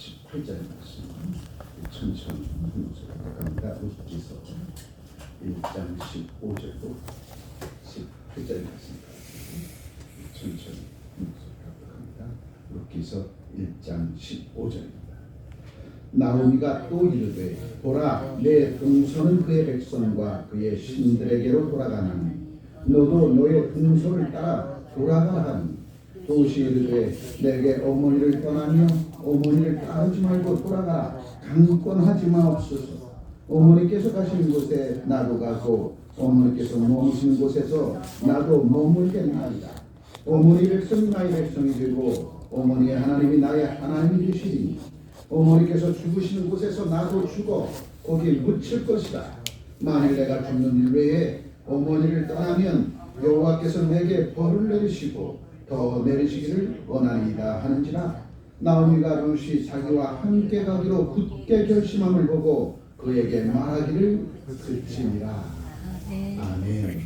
18절의 말씀 천천히 부탁합니다. 룻기서 1장 15절도 18절의 말씀까지 천천히 부탁합니다. 룻기서 1장 15절입니다. 나오미가 또 이르되 보라 내 동서는 그의 백성과 그의 신들에게로 돌아가나니 너도 너의 동서를 따라 돌아가라 하니 도시 이르되 내게 어머니를 떠나며 어머니를 따르지 말고 돌아가라 강권하지 마옵소서. 어머니께서 가시는 곳에 나도 가고 어머니께서 머무시는 곳에서 나도 머물겠나이다. 어머니 백성이 나의 백성이 되고 어머니의 하나님이 나의 하나님이 되시리니 어머니께서 죽으시는 곳에서 나도 죽어 거기에 묻힐 것이다. 만일 내가 죽는 일 외에 어머니를 떠나면 여호와께서 내게 벌을 내리시고 더 내리시기를 원하리이다 하는지라. 나오미가 룻이 자기와 함께 가기로 굳게 결심함을 보고 그에게 말하기를 그치니라. 아멘.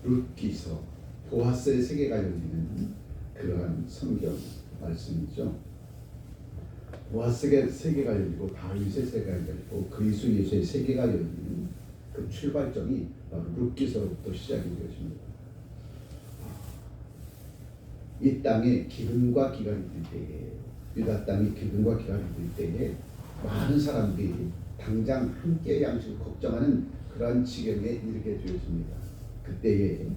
룻기서 보아스의 세계가 열리는 그러한 성경 말씀이죠. 보아스의 세계가 열리고 다윗의 세계가 열리고 그리스도 예수의 세계가 열리는 그 출발점이 바로 룻기서로부터 시작이 되어집니다. 이 땅에 기근과 기갈이 들 때에 유다 땅이 기근과 기갈이 들 때에 많은 사람들이 당장 함께 양식을 걱정하는 그러한 지경에 이르게 되었습니다. 그때에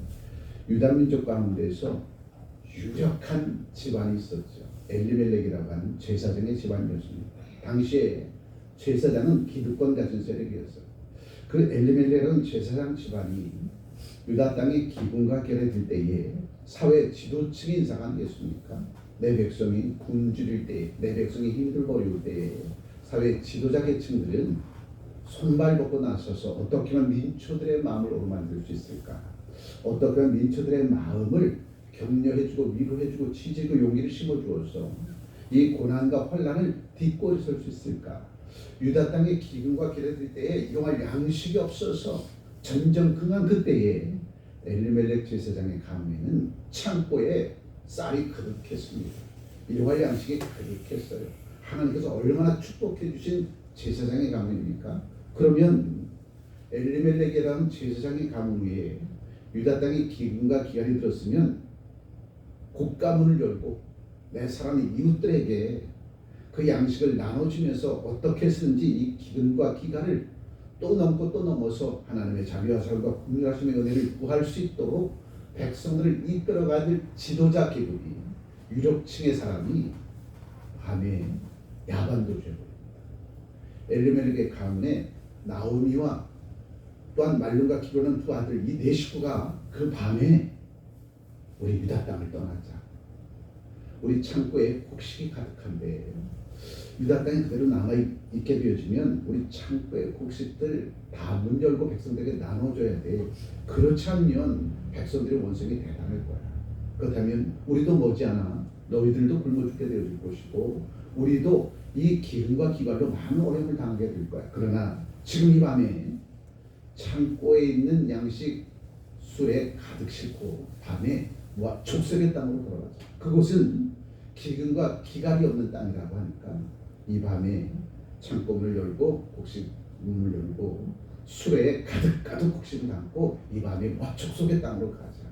유다 민족 가운데서 유력한 집안이 있었죠. 엘리멜렉이라고 하는 제사장의 집안이었습니다. 당시에 제사장은 기득권 가진 세력이었어요. 그 엘리멜렉은 제사장 집안이 유다 땅의 기근과 결에 들 때에 사회 지도층의 인상 아니겠습니까? 내 백성이 굶주릴 때에, 내 백성이 힘들고 어려울 때에 사회 지도자 계층들은 손발 벗고 나서서 어떻게 하면 민초들의 마음을 오르만들 수 있을까? 어떻게 하면 민초들의 마음을 격려해주고 위로해주고 지지고 용기를 심어주어서 이 고난과 환난을 딛고 설 수 있을까? 유다 땅의 기근과 결에 들 때에 일용할 양식이 없어서 전전긍한 그때에 엘리멜렉 제사장의 가문에는 창고에 쌀이 가득했습니다. 일용할 양식이 가득했어요. 하나님께서 얼마나 축복해 주신 제사장의 가문입니까? 그러면 엘리멜렉이라는 제사장의 가문 위에 유다 땅의 기근과 기갈이 들었으면 곡가문을 열고 내 사람의 이웃들에게 그 양식을 나눠주면서 어떻게 해서든지 이 기근과 기갈을 또 넘고 또 넘어서 하나님의 자비와 사랑과 긍휼하심의 은혜를 구할 수 있도록 백성들을 이끌어가는 지도자 계급이 유력층의 사람이 밤에 야반도주해 버립니다. 엘리멜렉의 가문에 나오미와 또한 말론과 기로는 두 아들 이 네 식구가 그 밤에 우리 유다 땅을 떠나자. 우리 창고에 곡식이 가득한데 유다 땅이 그대로 남아있게 되어지면 우리 창고의 곡식들 다 문 열고 백성들에게 나눠줘야 돼. 그렇지 않으면 백성들의 원성이 대단할 거야. 그렇다면 우리도 머지않아 너희들도 굶어 죽게 되어질 것이고 우리도 이 기근과 기갈로 많은 어려움을 당하게 될 거야. 그러나 지금 이 밤에 창고에 있는 양식 술에 가득 싣고 밤에 족속의 땅으로 돌아가자. 그곳은 기근과 기갈이 없는 땅이라고 하니까 이 밤에 창고문을 열고 곡식 문을 열고 술에 가득 곡식을 담고 이 밤에 족속의 땅으로 가자.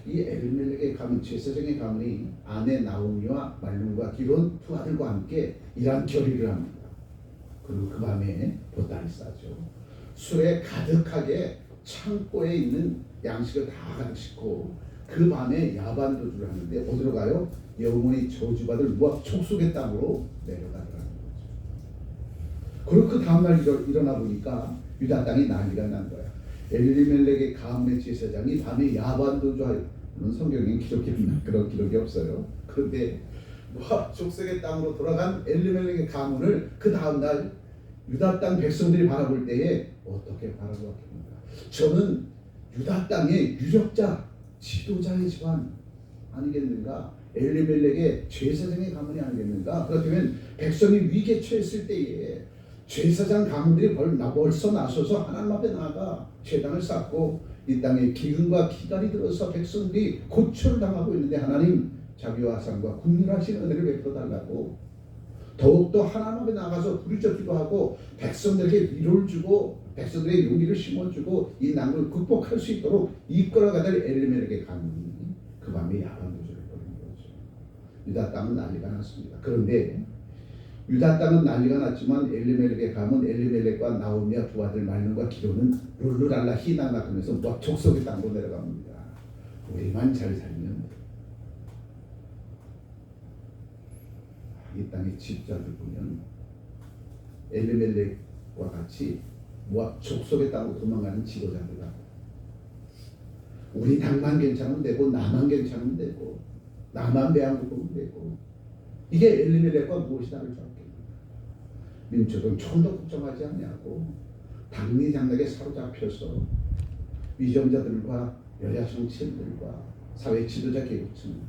이 엘리멜렉의 가문 제사장의 가문이 아내 나오미와 말론과 기론 두 아들과 함께 이러한 결의를 합니다. 그리고 그 밤에 보따리 싸죠. 술에 가득하게 창고에 있는 양식을 다 가득 싣고 그 밤에 야반도주를 하는데 어디로 가요? 영원히 저주받을 모압 족속의 땅으로 내려가더라는 거죠. 그리고 그 다음날 일어나 보니까 유다 땅이 난리가 난 거야. 엘리멜렉의 가문의 제사장이 밤에 야반도주하는 성경에 그런 기록이 없어요. 그런데 모압 족속의 땅으로 돌아간 엘리멜렉의 가문을 그 다음날 유다 땅 백성들이 바라볼 때에 어떻게 바라보았겠는가? 저는 유다 땅의 유력자 지도자의 집안 아니겠는가? 엘리멜렉의 제사장의 가문이 아니겠는가? 그렇다면 백성이 위기에 처했을 때에 제사장 가문들이 벌써 나서서 하나님 앞에 나아가 제단을 쌓고 이 땅에 기근과 기갈이 들어서 백성들이 고초를 당하고 있는데 하나님 자비와 사랑과 긍휼하신 은혜를 베풀어 달라고 더욱더 하나님 앞에 나가서 부르짖기도 하고 백성들에게 위로를 주고 백성들에게 용기를 심어주고 이 난국을 극복할 수 있도록 이끌어가던 엘리멜렉의 가문이 그 밤에 야반도주를 벌인 거죠. 유다 땅은 난리가 났습니다. 그런데 유다 땅은 난리가 났지만 엘리멜렉의 가문 엘리멜렉과 나오미와 두 아들 말론과 기론은 룰루랄라 희낙낙하면서 뭐 족속의 땅으로 내려갑니다. 우리만 잘 살면 이 땅의 지도자들 보면 엘리멜렉과 같이 모압 족속의 땅으로 도망가는 지도자들과 우리 당만 괜찮으면 되고 나만 괜찮으면 되고 나만 배안 고프면 되고 이게 엘리멜렉과 무엇이 다를 줄 알겠는가. 민족은 조금도 걱정하지 않냐고 당리장락에 사로잡혀서 위정자들과 여자 정치인들과 사회 지도자 계급층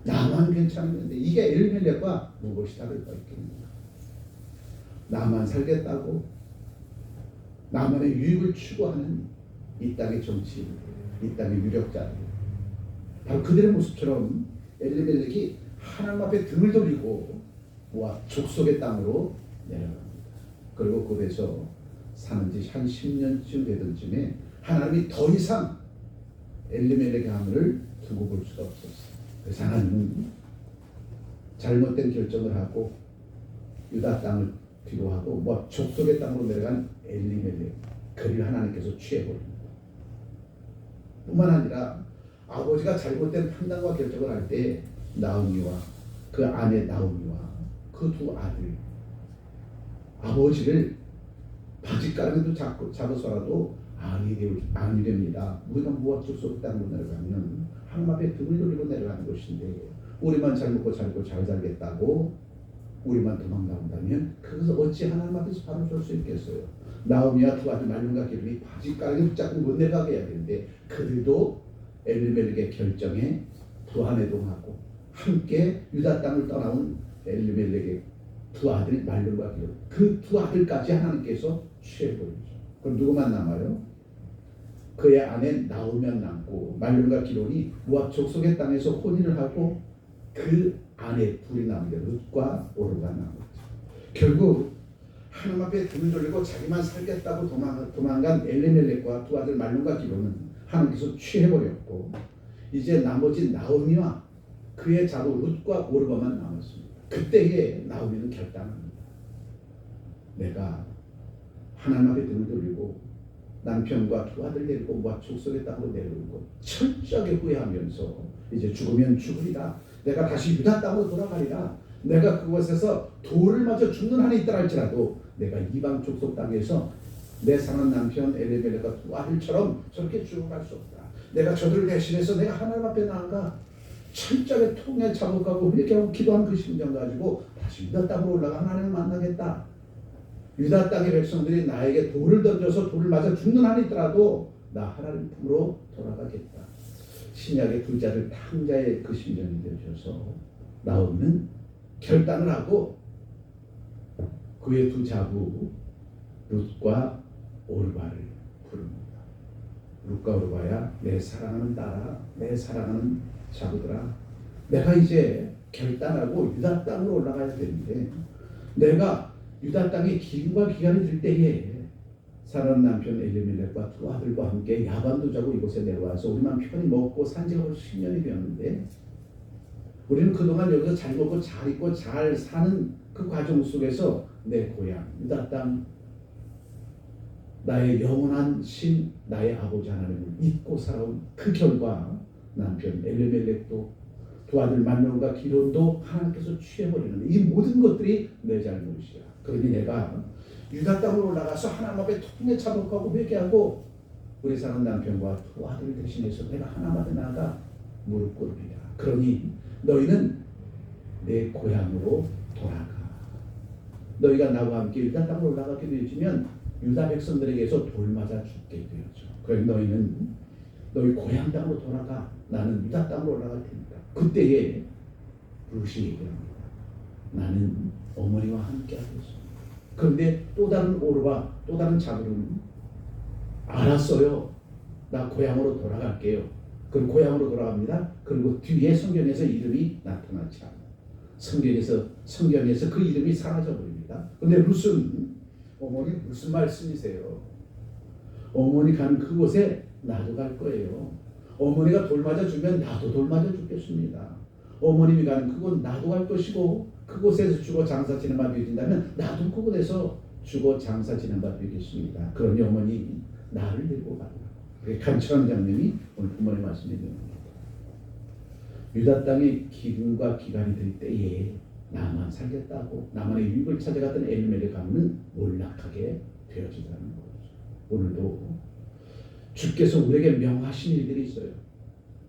나만 괜찮으면 돼. 이게 엘리멜렉과 무엇이 다를 바 있겠는가. 나만 살겠다고 나만의 유익을 추구하는 이 땅의 정치인들, 이 땅의 유력자들 바로 그들의 모습처럼 엘리멜렉이 하나님 앞에 등을 돌리고 모압 족속의 땅으로 내려갑니다. 그리고 그곳에서 사는 지 한 10년쯤 되던 쯤에 하나님이 더 이상 엘리멜렉의 가문을 두고 볼 수가 없었어요. 그래서 하나님은 잘못된 결정을 하고 유다 땅을 뒤로 하고 모압 족속의 땅으로 내려간 엘리멜렉 그를 하나님께서 취해버립니다. 뿐만 아니라 아버지가 잘못된 판단과 결정을 할 때 나오미와 그 아내 나오미와 그 두 아들 아버지를 바짓가랑이도 잡아서라도 아니 됩니다. 우리가 모압 족속 땅으로 내려가면 하나님 앞에 등을 돌리고 내려가는 것인데 우리만 잘 먹고 잘 살겠다고 우리만 도망나온다면 그것을 어찌 하나님 앞에서 바로 줄 수 있겠어요. 나오미와 두 아들 말론과 기름이 바짓가랑이 붙잡고 못 내려가게 해야 되는데 그들도 엘리멜렉의 결정에 부안해동하고 함께 유다 땅을 떠나온 엘리멜렉의 두 아들 말론과 기름 그 두 아들까지 하나님께서 취해버리죠. 그럼 누구만 남아요? 그의 아내 나오미만 남고 말론과 기론이 모압 족속의 땅에서 혼인을 하고 그 아내 둘이 남게 룻과 오르가 남았죠. 결국 하나님 앞에 등을 돌리고 자기만 살겠다고 도망간 엘리멜렉과 두 아들 말론과 기론은 하나님께서 취해버렸고 이제 나머지 나오미와 그의 자로 룻과 오르가만 남았습니다. 그때에 나오미는 결단합니다. 내가 하나님 앞에 등을 돌리고 남편과 두 아들 데리고 모압 족속의 땅으로 내려오는 것 철저하게 후회하면서 이제 죽으면 죽으리라. 내가 다시 유다 땅으로 돌아가리라. 내가 그곳에서 돌을 맞아 죽는 한이 있다 할지라도 내가 이방 족속 땅에서 내 사랑하는 남편 엘리멜렉과 두 아들처럼 저렇게 죽어갈 수 없다. 내가 저들을 대신해서 내가 하나님 앞에 나아가 철저하게 통에 자복하고 회개하고 기도하는 그 심정 가지고 다시 유다 땅으로 올라가 하나님을 만나겠다. 유다 땅의 백성들이 나에게 돌을 던져서 돌을 맞아 죽는 한이 있더라도 나 하나님 품으로 돌아가겠다. 신약의 둘째 아들 탕자의 그 심정이 되어져서 나오미는 결단을 하고 그의 두 자부 룻과 오르바를 부릅니다. 룻과 오르바야 내 사랑하는 딸아 내 사랑하는 자부들아 내가 이제 결단하고 유다 땅으로 올라가야 되는데 내가 유다 땅에 기근과 기간이 들 때에 사랑하는 남편 엘리멜렉과 두 아들과 함께 야반도 자고 이곳에 내려와서 우리만 편히 먹고 산 지가 벌써 10년이 되었는데 우리는 그동안 여기서 잘 먹고 잘 입고 잘 사는 그 과정 속에서 내 고향 유다 땅 나의 영원한 신 나의 아버지 하나님을 잊고 살아온 그 결과 남편 엘리멜렉도 두 아들 말론과 기론도 하나님께서 취해버리는 이 모든 것들이 내 잘못이야. 그러니 내가 유다 땅으로 올라가서 하나님 앞에 통에 자복하고 회개하고 우리 사랑하는 남편과 두 아들을 대신해서 내가 하나님 앞에 나아가 무릎 꿇으리라. 그러니 너희는 내 고향으로 돌아가. 너희가 나와 함께 유다 땅으로 올라가게 되어지면 유다 백성들에게서 돌 맞아 죽게 되었죠. 그러니 너희는 너희 고향 땅으로 돌아가. 나는 유다 땅으로 올라갈 테니까. 그때에 룻이 얘기합니다. 나는 어머니와 함께 하겠습니다. 그런데 또 다른 오르바 또 다른 자부는 알았어요. 나 고향으로 돌아갈게요. 그리고 고향으로 돌아갑니다. 그리고 뒤에 성경에서 이름이 나타나지 않아요. 성경에서 그 이름이 사라져 버립니다. 근데 룻은 어머니 무슨 말씀이세요? 어머니 가는 그곳에 나도 갈 거예요. 어머니가 돌맞아 주면 나도 돌맞아 죽겠습니다. 어머님이 가는 그곳 나도 갈 것이고 그곳에서 죽어 장사 지는 바 되어진다면 나도 그곳에서 죽어 장사 지는 바 되겠습니다. 그러니 어머니 나를 데리고 가라. 그게 간청한 장면이 오늘 부모의 말씀이 됩니다. 유다 땅에 기근과 기간이 될 때에 나만 살겠다고 나만의 유익을 찾아갔던 엘리멜렉 가문은 몰락하게 되어진다는 거죠. 오늘도 주께서 우리에게 명하신 일들이 있어요.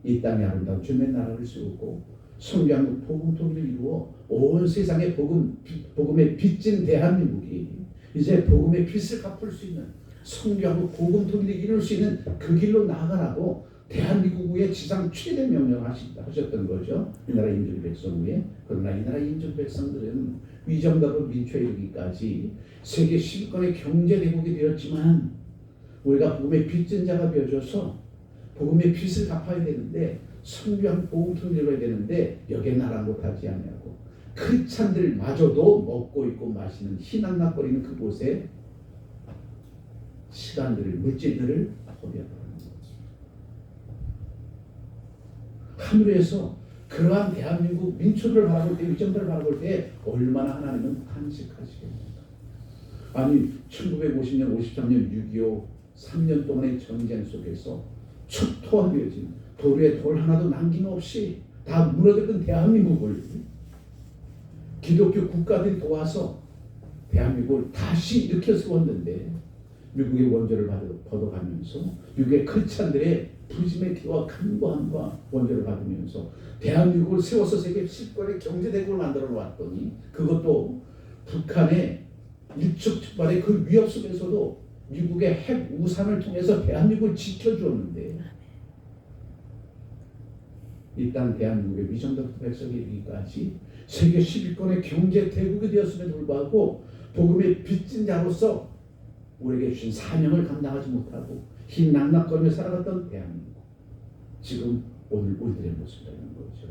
이 땅에 아름다운 주님의 나라를 세우고 성경국 복음토기를 이루어 온 세상에 복음의 빚진 대한민국이 이제 복음의 빚을 갚을 수 있는 성경국 복음토기를 이룰 수 있는 그 길로 나아가라고 대한민국의 지상 최대 명령을 하셨던 거죠. 이 나라 인줄 백성 위에. 그러나 이 나라 인줄 백성들은 위정답은 민초에 이르기까지 세계 10위권의 경제대국이 되었지만 우리가 복음의 빚진 자가 되어줘서 복음의 빚을 갚아야 되는데 성경 복음을 이뤄야 되는데 여기에 나라 못하지 않냐고 크리스찬들마저도 먹고 있고 마시는 희낙낙거리는 그곳에 시간들을 물질들을 허비하더라는 거죠. 하늘에서 그러한 대한민국 민초들을 바라볼 때 위정들을 바라볼 때 얼마나 하나님은 탄식하시겠습니까? 아니 1950년 53년 6.25 3년 동안의 전쟁 속에서 초토화되어진 돌 위에 돌 하나도 남김없이 다 무너졌던 대한민국을 기독교 국가들이 도와서 대한민국을 다시 일으켜 세웠는데 미국의 원조를 받아가면서 미국의 크리스찬들의 부심의 기와 간과함과 원조를 받으면서 대한민국을 세워서 세계 10권의 경제대국을 만들어 놓았더니 그것도 북한의 일촉즉발의 그 위협 속에서도 미국의 핵 우산을 통해서 대한민국을 지켜주었는데 이 땅 대한민국의 위정적 백성이 이르기까지 세계 10위권의 경제 대국이 되었음에도 불구하고 복음의 빚진 자로서 우리에게 주신 사명을 감당하지 못하고 흰 낙낙거리며 살아갔던 대한민국 지금 오늘 우리들의 모습이라는 거죠.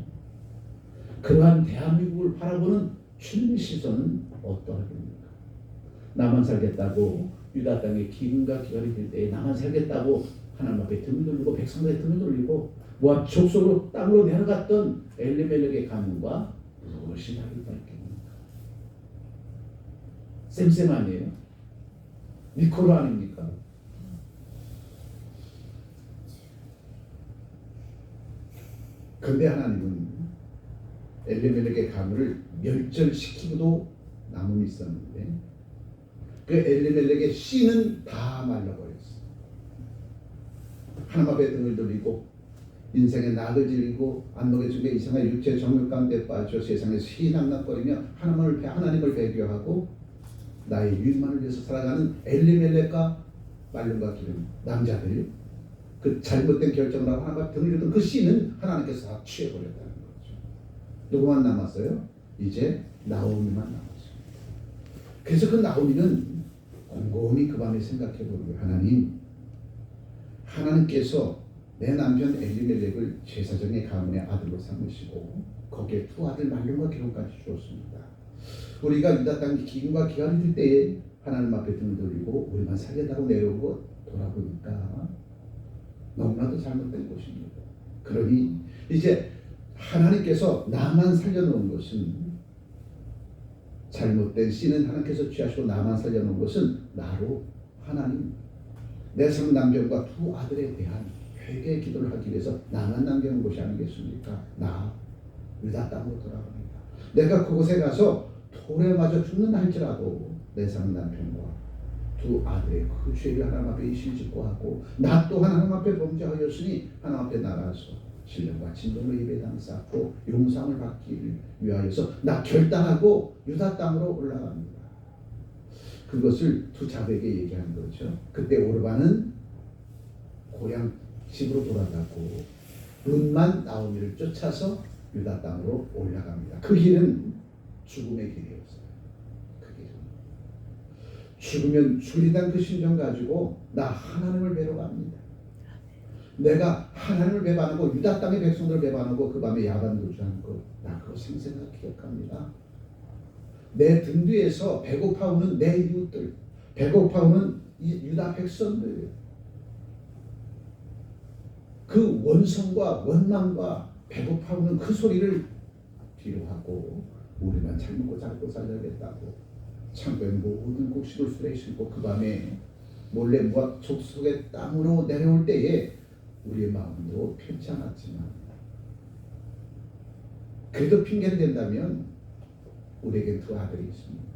그러한 대한민국을 바라보는 주님의 시선은 어떠하겠습니까? 나만 살겠다고 유다 땅에 기근과 기갈이 될 때에 나만 살겠다고 하나님 앞에 등을 돌리고 백성들의 등을 돌리고 모압 족속으로 땅으로 내려갔던 엘리멜렉의 가문과 무엇이 다를 바 있겠습니까? 쌤쌤 아니에요? 니코로 아닙니까? 그런데 하나님은 엘리멜렉의 가문을 멸절시키고도 남음이 있었는데 그 엘리멜렉의 씨는 다 말라버렸어. 하나님 앞에 등을 돌리고 인생의 낙을 지르고 안목의 중에 이상한 육체 정욕 가운데 빠져 세상에서 희낙낙거리며 하나님을 배교하고 나의 유익만을 위해서 살아가는 엘리멜렉과 말름과 기름 남자들 그 잘못된 결정을 하고 하나님 앞에 등을 들던 그 씨는 하나님께서 다 취해버렸다는 거죠. 누구만 남았어요? 이제 나오미만 남았어요. 그래서 그 나오미는 곰곰이 그 밤에 생각해보는 거예요. 하나님께서 내 남편 엘리멜렉을 제사장의 가문의 아들로 삼으시고 거기에 두 아들 말름과 기름까지 주었습니다. 우리가 유다 땅 기근과 기한이 들 때에 하나님 앞에 등을 돌리고 우리만 살겠다고 내려오고 돌아보니까 너무나도 잘못된 것입니다. 그러니 이제 하나님께서 나만 살려놓은 것은 잘못된 씨는 하나님께서 취하시고 나만 살려놓은 것은 나로 하나님 내 성 남편과 두 아들에 대한 회개 기도를 하기 위해서 나만 남겨놓은 것이 아니겠습니까? 나 유다 땅으로 돌아갑니다. 내가 그곳에 가서 돌에 맞아 죽는다 할지라도 내 성 남편과 두 아들의 그 죄를 하나님 앞에 이실직고 하고 나 또한 하나님 앞에 범죄하였으니 하나님 앞에 나가서 신령과 진동을 예배당 쌓고 용상을 받기를 위하여서 나 결단하고 유다 땅으로 올라갑니다. 그것을 두 자매에게 얘기한 거죠. 그때 오르반은 고향 집으로 돌아가고 룻만 나오미를 쫓아서 유다 땅으로 올라갑니다. 그 길은 죽음의 길이었어요. 그 길은 죽으면 죽으리단 그 심정 가지고 나 하나님을 뵈러 갑니다. 내가 하나님을 배반하고 유다 땅의 백성들을 배반하고 그 밤에 야반 도주하는 거, 나 그거 생생하게 기억합니다. 내 등 뒤에서 배고파오는 내 이웃들, 배고파오는 유다 백성들, 그 원성과 원망과 배고파오는 그 소리를 뒤로하고 우리만 잘 먹고 잘 살려야겠다고 창고에 모든 곡식을 수레에 싣고 그 밤에 몰래 모압 족속의 땅으로 내려올 때에 우리의 마음도 편치 않았지만 그래도 핑계를 댄다면 우리에게 두 아들이 있습니다.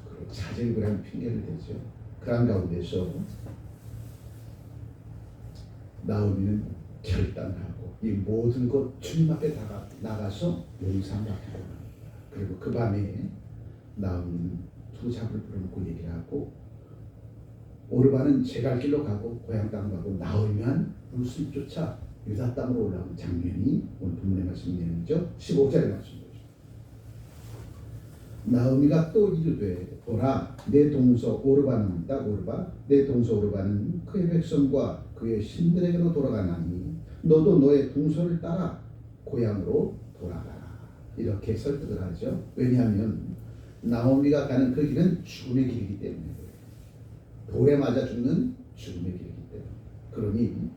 그리고 자제를 그런 핑계를 대죠. 그런 가운데서 나오미는 결단하고 이 모든 것 주님 앞에 나가서 용서받기로 합니다. 그리고 그 밤에 나오미는 두 잡을 불어놓고 얘기를 하고 오르바는 제갈 길로 가고 고향 땅 가고 나오면 룻을 쫓아 유다 땅으로 올라온 장면이 오늘 본문의 말씀 내용이죠. 15절의 말씀이죠. 나오미가 또 이르되 보라 내 동서 오르바는 딱 오르바 내 동서 오르바는 그의 백성과 그의 신들에게로 돌아가나니 너도 너의 동서를 따라 고향으로 돌아가라. 이렇게 설득을 하죠. 왜냐하면 나오미가 가는 그 길은 죽음의 길이기 때문에 돌에 맞아 죽는 죽음의 길이기 때문에 그러니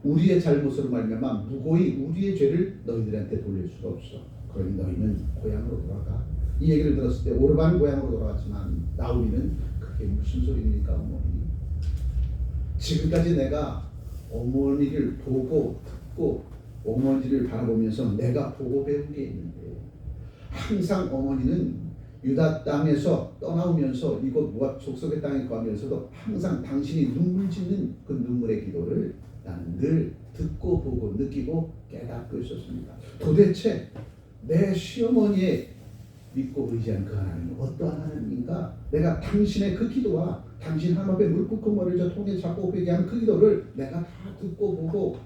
우리의 잘못으로 말미암아 무고히 우리의 죄를 너희들한테 돌릴 수가 없어. 그러니 너희는 고향으로 돌아가. 이 얘기를 들었을 때 오르바는 고향으로 돌아갔지만 나오미는 그게 무슨 소리입니까 어머니? 지금까지 내가 어머니를 보고 듣고 어머니를 바라보면서 내가 보고 배운 게 있는데 항상 어머니는 유다 땅에서 떠나오면서 이곳 모압 족속의 땅에 거하면서도 항상 당신이 눈물 짓는 그 눈물의 기도를 나는 늘 듣고 보고 느끼고 깨닫고 있었습니다. 도대체 내 시어머니의 믿고 의지한 그 하나님은 어떠한 하나님인가? 내가 당신의 그 기도와 당신 하나님 앞에 무릎 꿇고 머리를 저 통에 잡고 회개한 그 기도를 내가 다 듣고 보고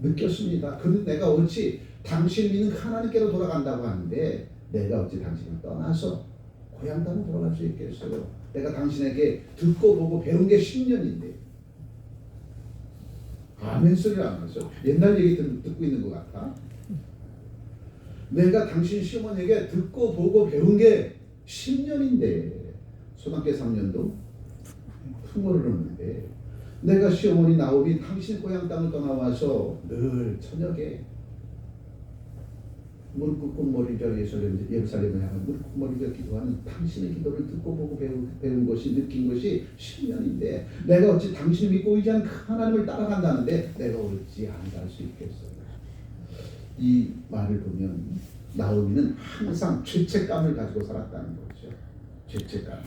느꼈습니다. 그런데 내가 어찌 당신 믿는 그 하나님께로 돌아간다고 하는데 내가 어찌 당신을 떠나서 고향 땅으로 돌아갈 수 있겠어요? 내가 당신에게 듣고 보고 배운 게 10년인데 아멘 소리를 안 하죠. 옛날 얘기 듣고 있는 것 같아. 내가 당신 시어머니에게 듣고 보고 배운 게 10년인데 초등학교 3년도 풍어를 하는데 내가 시어머니 나오미 당신 고향 땅을 떠나와서 늘 저녁에 무릎 꿇고 머리를 예루살렘을 향해 무릎 꿇고 머리를 기도하는 당신의 기도를 듣고 보고 배운 것이 느낀 것이 10년인데 내가 어찌 당신을 믿고 의지하는 그 하나님을 따라간다는데 내가 어찌 안 갈 수 있겠어요? 이 말을 보면 나오미는 항상 죄책감을 가지고 살았다는 거죠. 죄책감.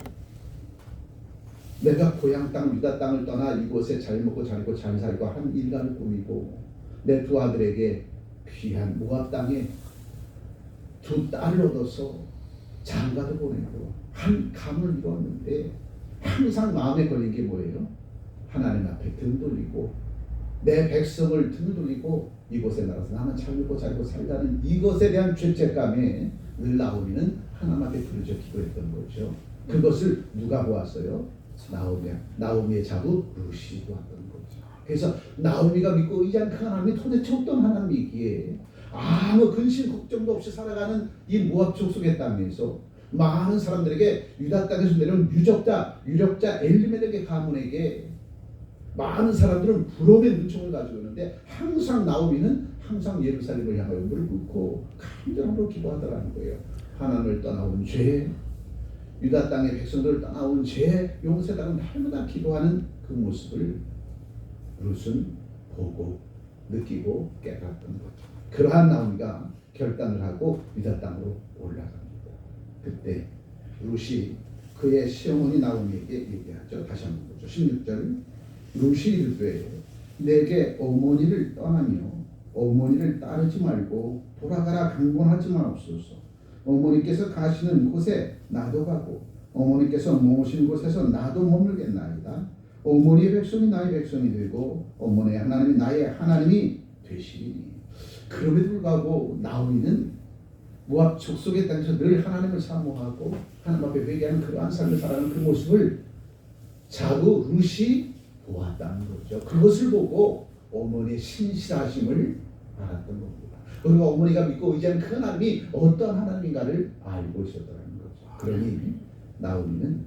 내가 고향 땅 유다 땅을 떠나 이곳에 잘 먹고 잘 입고 잘 살고 한 일가를 꾸미고 내 두 아들에게 귀한 모압 땅에 두 딸을 얻어서 장가도 보내고 한 가문을 이루었는데 항상 마음에 걸린 게 뭐예요? 하나님 앞에 등 돌리고 내 백성을 등을 돌리고 이곳에 나가서 나만 잘 먹고 잘 입고 살다는 이것에 대한 죄책감에 늘 나오미는 하나님 앞에 부르짖어 기도했던 거죠. 그것을 누가 보았어요? 나오미의 자부 룻이 보았던 거죠. 그래서 나오미가 믿고 의지한 그 하나님이 도대체 어떤 하나님이기에 아무 근심 걱정도 없이 살아가는 이 모압 족속의 땅에서 많은 사람들에게 유다 땅에서 내려온 유력자 엘리멜렉의 가문에게 많은 사람들은 부러움의 눈총을 가지고 있는데 항상 나오미는 항상 예루살렘을 향하여 무릎 꿇고 간절함으로 기도하더라는 거예요. 하나님을 떠나온 죄, 유다 땅의 백성들을 떠나온 죄 용서해달라고 날마다 기도하는 그 모습을 룻은 보고 느끼고 깨달았던 거죠. 그러한 나오미가 결단을 하고 유다 땅으로 올라갑니다. 그때 룻이 그의 시어머니 나오미에게 얘기하죠. 다시 한번 보죠. 16절 룻이 이르되 내게 어머니를 떠나며 어머니를 따르지 말고 돌아가라 강권하지 마옵소서. 어머니께서 가시는 곳에 나도 가고 어머니께서 모으신 곳에서 나도 머물겠나이다. 어머니의 백성이 나의 백성이 되고 어머니의 하나님이 나의 하나님이 되시리니. 그럼에도 불구하고 나오미는 모압 족속의 땅에서 늘 하나님을 사모하고 하나님 앞에 회개하는 그러한 삶을 살아가는 그 모습을 자부 룻이 보았다는 거죠. 그것을 보고 어머니의 신실하심을 알았던 겁니다. 그리고 어머니가 믿고 의지하는 그 하나님이 어떤 하나님인가를 알고 있었다는 거죠. 그러니 나오미는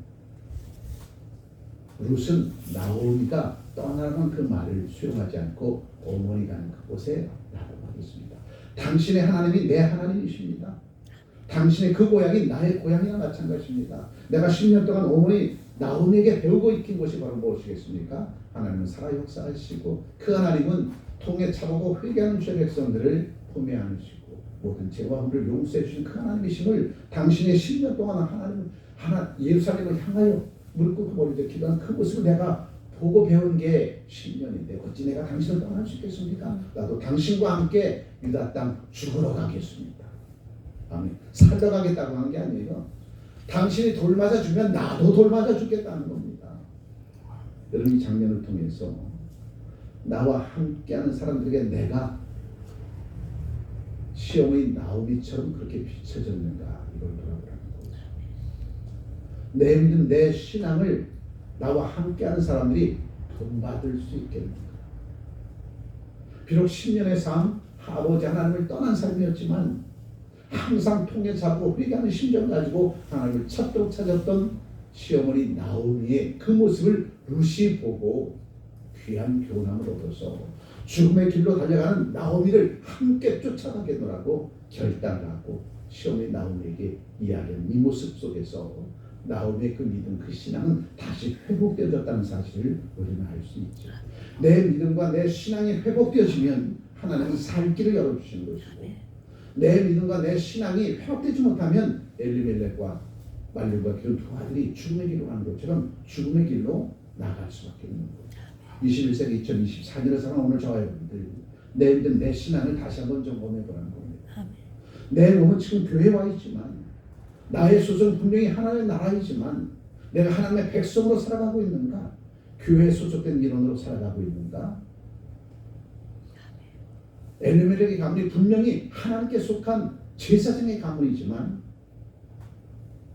룻은 나오미가 떠나는 그 말을 수용하지 않고 어머니 가는 그곳에 나아가겠습니다. 당신의 하나님이 내 하나님이십니다. 당신의 그 고향이 나의 고향이나 마찬가지입니다. 내가 10년 동안 어머니 나오미에게 배우고 익힌 것이 바로 무엇이겠습니까? 하나님은 살아 역사하시고 그 하나님은 통해 차보고 회개하는 죄 백성들을 품에 안으시고 모든 죄와 허물을 용서해 주신 그 하나님이심을 당신의 10년 동안 예루살렘을 향하여 무릎 꿇고 머리를 기도한 그 모습을 내가 보고 배운 게 10년인데 어찌 내가 당신을 떠날 수 있겠습니까? 나도 당신과 함께 유다 땅 죽으러 가겠습니다. 아멘. 살러 가겠다고 하는 게 아니에요. 당신이 돌 맞아 주면 나도 돌 맞아 주겠다는 겁니다. 여러분, 이 장면을 통해서 나와 함께하는 사람들에게 내가 시어머니 나오미처럼 그렇게 비춰졌는가, 이걸 돌아보라는 거죠. 내 믿음, 내 신앙을 나와 함께하는 사람들이 본받을 수 있겠는가. 비록 10년의 삶, 아버지 하나님을 떠난 삶이었지만 항상 통해 잡고 회개하는 심정 가지고 하나님을 찾도록 찾았던 시어머니 나오미의 그 모습을 룻이 보고 귀한 교훈함을 얻어서 죽음의 길로 달려가는 나오미를 함께 쫓아가겠노라고 결단을 하고 시어머니 나오미에게 이야기한 이 모습 속에서 나오미의 그 믿음, 그 신앙은 다시 회복되어졌다는 사실을 우리는 알 수 있죠. 내 믿음과 내 신앙이 회복되어지면 하나님은 살 길을 열어주시는 것이고, 내 믿음과 내 신앙이 회복되지 못하면 엘리멜렉과 말론과 기돈 두 아들이 죽음의 길로 가는 것처럼 죽음의 길로 나갈 수밖에 없는 거죠. 21세기 2024년을 살아가는 오늘 저와 여러분들, 내 믿음, 내 신앙을 다시 한번 점검해보라는 겁니다. 내 몸은 지금 교회에 와 있지만, 나의 소속은 분명히 하나님의 나라이지만 내가 하나님의 백성으로 살아가고 있는가? 교회에 소속된 일원으로 살아가고 있는가? 엘리멜렉의 가문이 분명히 하나님께 속한 제사장의 가문이지만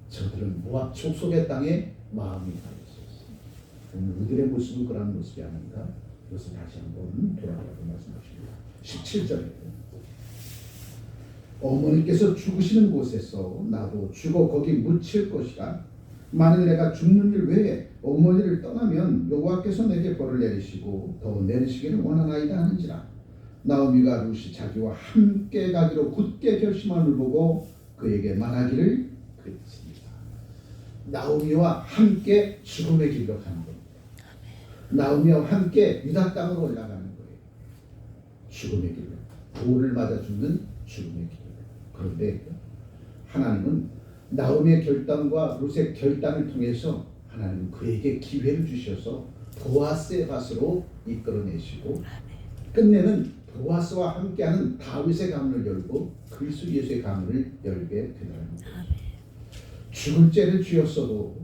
저들은 모압 족속의 땅에 마음이 가 있었습니다. 오늘 우리들의 모습은 그런 모습이 아닌가? 이것을 다시 한번 돌아보라고 말씀하십니다. 17절에 어머니께서 죽으시는 곳에서 나도 죽어 거기 묻힐 것이라. 만일 내가 죽는 일 외에 어머니를 떠나면 여호와께서 내게 벌을 내리시고 더 내리시기를 원하나이다 하는지라. 나오미가 룻이 자기와 함께 가기로 굳게 결심함을 보고 그에게 말하기를 그랬습니다. 나오미와 함께 죽음의 길로 가는 겁니다. 나오미와 함께 유다 땅으로 올라가는 거예요. 죽음의 길로, 돌을 맞아 죽는 죽음의 길. 그런데 하나님은 나오미의 결단과 룻의 결단을 통해서 하나님은 그에게 기회를 주셔서 보아스의 밭으로 이끌어내시고 끝내는 보아스와 함께하는 다윗의 가문을 열고 그리스도 예수의 가문을 열게 되더라는 거죠. 죽을 죄를 지었어도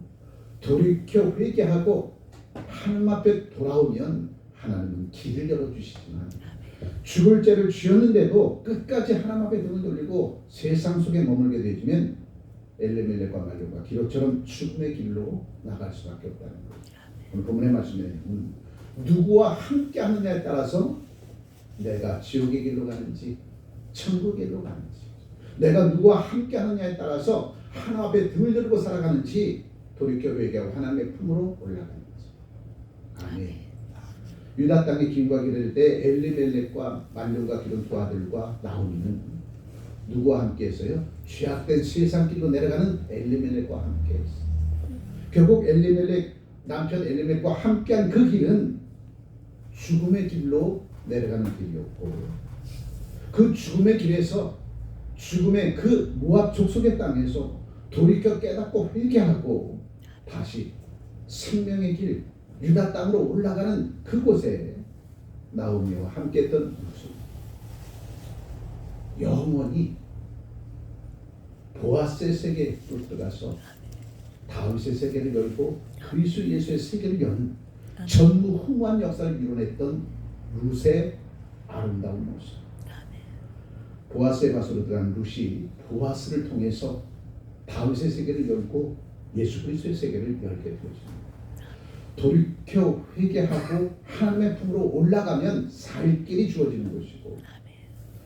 돌이켜 회개하고 하나님 앞에 돌아오면 하나님은 길을 열어주시지만, 죽을 죄를 지었는데도 끝까지 하나님 앞에 등을 돌리고 세상 속에 머물게 되면 엘리멜렉과 말론과 기록처럼 죽음의 길로 나갈 수밖에 없다는 거죠. 오늘 본문의 말씀에 누구와 함께 하느냐에 따라서 내가 지옥의 길로 가는지 천국의 길로 가는지, 내가 누구와 함께 하느냐에 따라서 하나님 앞에 등을 들고 살아가는지 돌이켜 회개하고 하나님의 품으로 올라가는지. 아멘. 유다 땅에 기근과 기를 때 엘리멜렉과 말론과 기돈 두 아들과 나오미는 누구와 함께 했어요? 죄악된 세상 길로 내려가는 엘리멜렉과 함께 했어요. 결국 남편 엘리멜렉과 함께한 그 길은 죽음의 길로 내려가는 길이었고, 그 죽음의 길에서 죽음의 그 모압 족속의 땅에서 돌이켜 깨닫고 회개하고 다시 생명의 길 유다 땅으로 올라가는 그곳에 나오미와 함께했던 룻은 영원히 보아스의 세계에 들어가서 다윗의 세계를 열고 그리스도 예수의 세계를 연 전무후무한 역사를 이뤄냈던 룻의 아름다운 모습. 보아스의 밭으로 들어간 룻이 보아스를 통해서 다윗의 세계를 열고 예수 그리스도의 세계를 열게 되었습니다. 돌이켜 회개하고 하나님의 품으로 올라가면 살 길이 주어지는 것이고,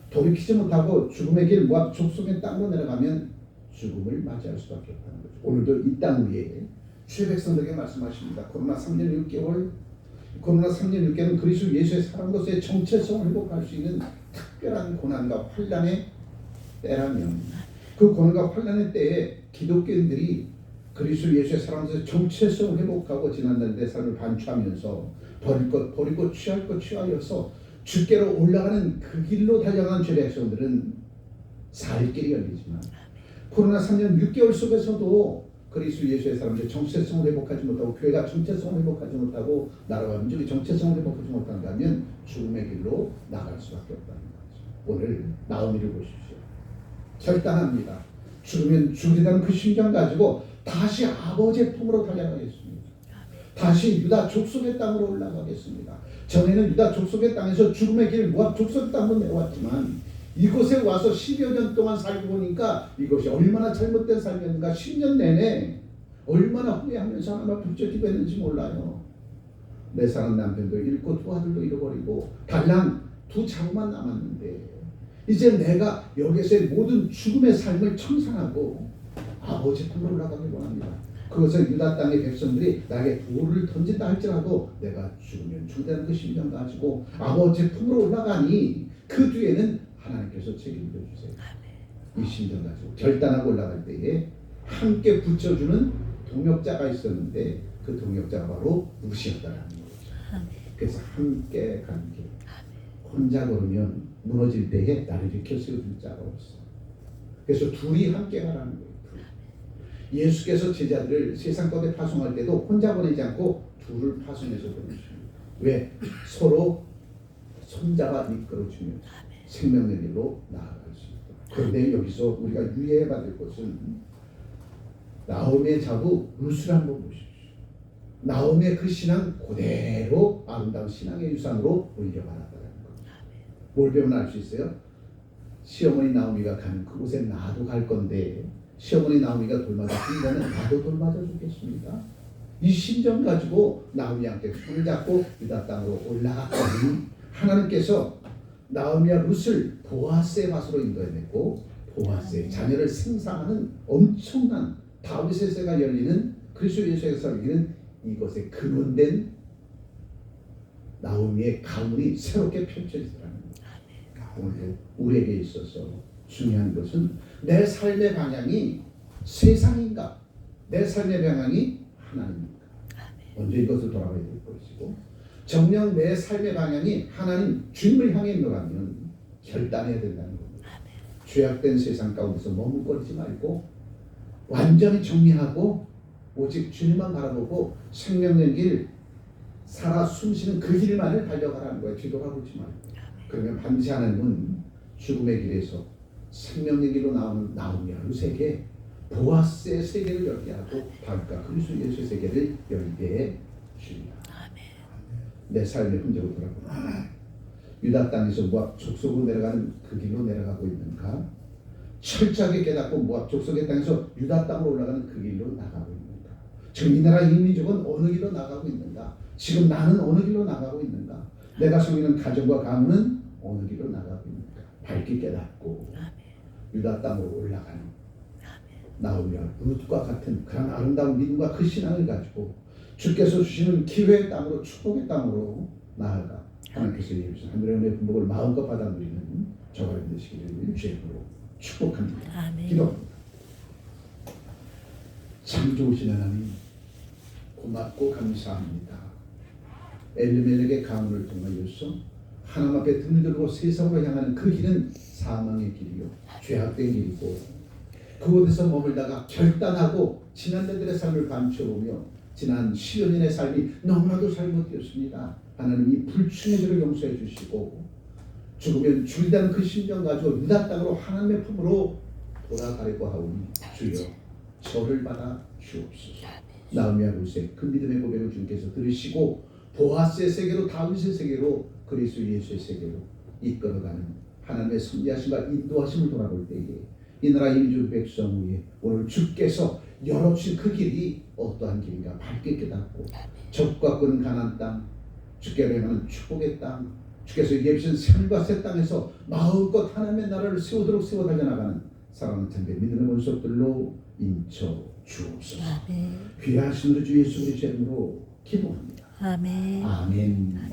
돌이키지 못하고 죽음의 길 모압 족속의 땅으로 내려가면 죽음을 맞이할 수밖에 없다는 거죠. 오늘도 이 땅 위에 주의 백성들에게 말씀하십니다. 코로나 3년 6개월, 코로나 3년 6개월은 그리스도 예수의 사람으로서의 정체성을 회복할 수 있는 특별한 고난과 환난의 때라면, 그 고난과 환난의 때에 기독교인들이 그리스도 예수의 사람으로서의 정체성을 회복하고 지난날의 삶을 반추하면서 버릴 것 버리고 취할 것 취하여서 주께로 올라가는 그 길로 달려가는 주의 백성들은 살 길이 열리지만, 코로나 3년 6개월 속에서도 그리스도 예수의 사람들의 정체성을 회복하지 못하고 교회가 정체성을 회복하지 못하고 나라와 민족이 정체성을 회복하지 못한다면 죽음의 길로 나갈 수밖에 없다는 거죠. 오늘 나오미를 보십시오. 결단합니다. 죽으면 죽으리라는 그 심정 가지고 다시 아버지의 품으로 달려가겠습니다. 다시 유다 족속의 땅으로 올라가겠습니다. 전에는 유다 족속의 땅에서 죽음의 길 모압 족속의 땅으로 내려왔지만 이곳에 와서 10여 년 동안 살고 보니까 이것이 얼마나 잘못된 삶이었는가. 10년 내내 얼마나 후회하면서 하나님 앞에 기도했는지 몰라요. 내 사랑 남편도 잃고 두 아들도 잃어버리고 달랑 두 자녀만 남았는데, 이제 내가 여기서의 모든 죽음의 삶을 청산하고 아버지 품으로 올라가길 원합니다. 그것은 유다 땅의 백성들이 나에게 돌을 던진다 할지라도 내가 죽으면 죽는다는 그 심정 가지고 아버지 품으로 올라가니 그 뒤에는 하나님께서 책임져 주세요. 이 심정 가지고 결단하고 올라갈 때에 함께 붙여주는 동역자가 있었는데 그 동역자가 바로 루시였다라는 거죠. 그래서 함께 가는 길. 혼자 걸으면 무너질 때에 나를 일으켜 세워줄 자가 없어. 그래서 둘이 함께 가라는 거예요. 예수께서 제자들을 세상 가운데 파송할 때도 혼자 보내지 않고 둘을 파송해서 보내십니다. 왜? 서로 손잡아 이끌어주며 생명의 길로 나아갈 수 있다. 그런데 여기서 우리가 유의해 받을 것은 나오미의 자부 루스를 한번 보십시오. 나오미의 그 신앙 그대로 아름다운 신앙의 유산으로 올려받았다는 겁니다. 뭘 배우면 알 수 있어요? 시어머니 나오미가 가는 그곳에 나도 갈 건데 시어머니 나오미가 돌맞아 죽는다면 나도 돌맞아 죽겠습니다. 이 심정 가지고 나오미한테 손을 잡고 유다 땅으로 올라갔더니 하나님께서 나오미와 룻을 보아스의 밭으로 인도해냈고 보아스의 자녀를 생산하는 엄청난 다윗의 세가 열리는 그리스도 예수에서 열리는 이것에 근원된 나오미의 가문이 새롭게 펼쳐지더라는 거예요. 오늘 우리에게 있어서 중요한 것은 내 삶의 방향이 세상인가 내 삶의 방향이 하나님인가. 먼저 이것을 돌아봐야 될 것이고, 정녕 내 삶의 방향이 하나님 주님을 향해 있노라면 결단해야 된다는 겁니다. 죄악된 세상 가운데서 머뭇거리지 말고 완전히 정리하고 오직 주님만 바라보고 생명의 길 살아 숨쉬는 그 길만을 달려가라는 거예요. 뒤돌아보지 말고. 그러면 반드시 하나님은 죽음의 길에서 생명의 길로 나오는 나오미와 룻에게 보아스의 세계를 열게 하고 다윗과 그리스도 예수의 세계를 열게 해 주십니다. 내 삶의 흔적을 돌아보라. 유다 땅에서 모압 족속으로 내려가는 그 길로 내려가고 있는가? 철저하게 깨닫고 모압 족속의 땅에서 유다 땅으로 올라가는 그 길로 나가고 있는가? 지금 이 나라 이 민족은 어느 길로 나가고 있는가? 지금 나는 어느 길로 나가고 있는가? 내가 섬기는 가정과 가문은 어느 길로 나가고 있는가? 밝게 깨닫고 유다 땅으로 올라가는 나오미와 룻과 같은 그런 아름다운 믿음과 그 신앙을 가지고 주께서 주시는 기회의 땅으로 축복의 땅으로 나아가 하나님께서 예비하신 하늘의 은혜의 분복을 마음껏 받아 누리는 저가 되시기를 주의 이름으로 축복합니다. 기도합니다. 참 좋으신 하나님 고맙고 감사합니다. 엘리멜렉의 가문을 통하여서 하나님 앞에 등을 들고 세상으로 향하는 그 길은 사망의 길이요 죄악된 길이고, 그곳에서 머물다가 결단하고 지난날들의 삶을 감춰보며 지난 10여 년의 삶이 너무나도 잘못되었습니다. 하나님 이 불충의 죄를 용서해 주시고 죽으면 죽이다는 그 심정 가지고 유다 땅으로 하나님의 품으로 돌아가려고 하오니 주여 저를 받아 주옵소서. 나오미와 룻의 그 믿음의 고백을 주님께서 들으시고 보아스의 세계로 다윗의 세계로 그리스도 예수의 세계로 이끌어가는 하나님의 섭리하심과 인도하심을 돌아볼 때에 이 나라 임주 백성 위에 오늘 주께서 열어주신 그 길이 어떠한 길인가 밝게 깨닫고 적과 끈 가나안 땅, 주께 명하는 축복의 땅, 주께서 예비신 산과 새 땅에서 마음껏 하나님의 나라를 세우도록 세워 달려나가는 사랑하는 참배 믿음의 원수들로 인쳐 주옵소서. 아멘. 귀하신 우리 주 예수 그리스도의 이름으로 기도합니다. 아멘. 아멘.